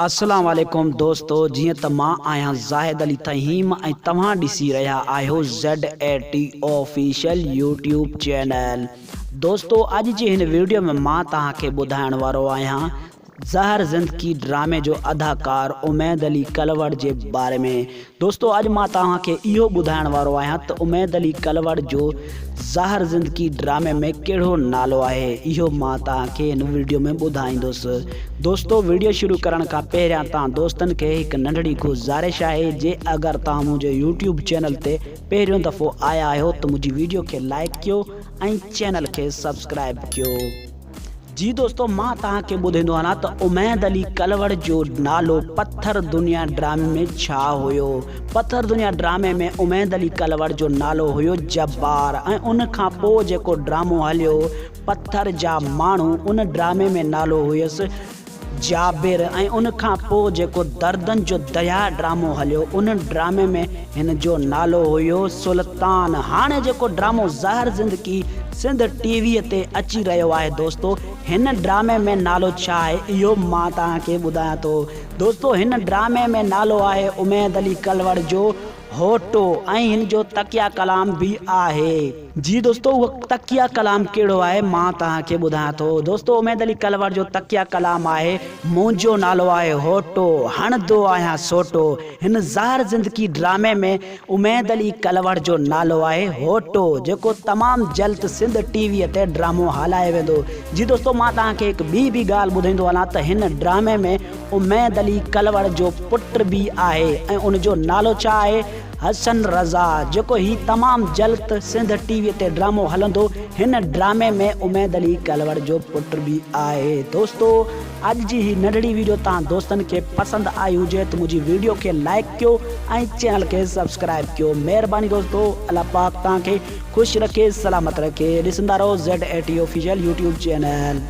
अस्सलाम वालेकुम दोस्तों, जीअं त मां आहियां ज़ाहिद अली तहीम ऐं तव्हां ॾिसी रहिया आहियो ZAT ऑफिशियल यूट्यूब चैनल। दोस्तों, अॼु जी हिन वीडियो में मां तव्हांखे ॿुधाइण वारो आहियां ज़हर ज़िंदगी ड्रामे जो अदाकार उमैद अली कलवड़ जे बारे में। दोस्तों, अॼु मां तव्हांखे इहो ॿुधाइण वारो आहियां त उमैद अली कलवड़ जो ज़हर ज़िंदगी ड्रामे में कहिड़ो नालो आहे। इहो मां तव्हांखे हिन वीडियो में ॿुधाईंदुसि। दोस्तों, वीडियो शुरू करण खां पहिरियां तव्हां दोस्तनि खे हिकु नंढड़ी गुज़ारिश आहे, जे अगरि तव्हां मुंहिंजे यूट्यूब चैनल ते पहिरियों दफ़ो आया आहियो त मुंहिंजी वीडियो खे लाइक कयो ऐं चैनल खे सब्सक्राइब कयो। जी दोस्तों, मां तव्हांखे ॿुधाईंदो आहियां त उमैद अली कलवड़ जो नालो पत्थर दुनिया ड्रामे में छा हुयो। पत्थर दुनिया ड्रामे में उमैद अली कलवड़ जो नालो हुयो जब्बार, ऐं उन खां पोइ जेको ड्रामो हलियो पत्थर जा माण्हू, उन ड्रामे में नालो हुयसि जाबिर, ऐं उन खां पोइ जेको दर्दन जो दया ड्रामो हलियो उन ड्रामे में हिन जो नालो हुयो सुल्तान। हाणे जेको ड्रामो ज़हर ज़िंदगी सिंध टीवीअ ते अची रहियो आहे, दोस्तों हिन ड्रामे में नालो छा आहे इहो मां तव्हांखे ॿुधायां थो। दोस्तों, हिन ड्रामे में नालो आहे उमैद अली कलवड़ जो होटो, ऐं हिन जो तकिया कलाम भी आहे। जी दोस्तों, उहो तकिया कलाम कहिड़ो आहे मां तव्हांखे ॿुधायां थो। दोस्तों, उमैद अली कलवड़ जो तकिया कलाम आहे मुंहिंजो नालो आहे होटो, हणंदो आहियां सोटो। हिन ज़हर ज़िंदगी ड्रामे में उमैद अली कलवड़ जो नालो आहे होटो, जेको तमामु जल्द सिंध टीवीअ ते ड्रामो हलाए वेंदो। जी दोस्तों, मां तव्हांखे हिकु ॿी ॻाल्हि ॿुधाईंदो हलां त हिन ड्रामे में उमैद अली कलवड़ जो पुट भी आहे, ऐं उन जो नालो छा आहे हसन रज़ा, जेको ही तमामु जल्द सिंध टीवीअ ते ड्रामो हलंदो। हिन ड्रामे में उमैद अली कलवड़ जो पुट भी आहे। दोस्तों, अॼु जी ही नंढड़ी वीडियो तव्हां दोस्तनि खे पसंदि आई हुजे त मुंहिंजी वीडियो खे लाइक कयो ऐं चैनल खे सब्सक्राइब कयो। महिरबानी दोस्तों, अल्लाह पाक तव्हांखे ख़ुशि रखे, सलामत रखे। ॾिसंदा रहो ZAT ऑफिशियल यूट्यूब चैनल।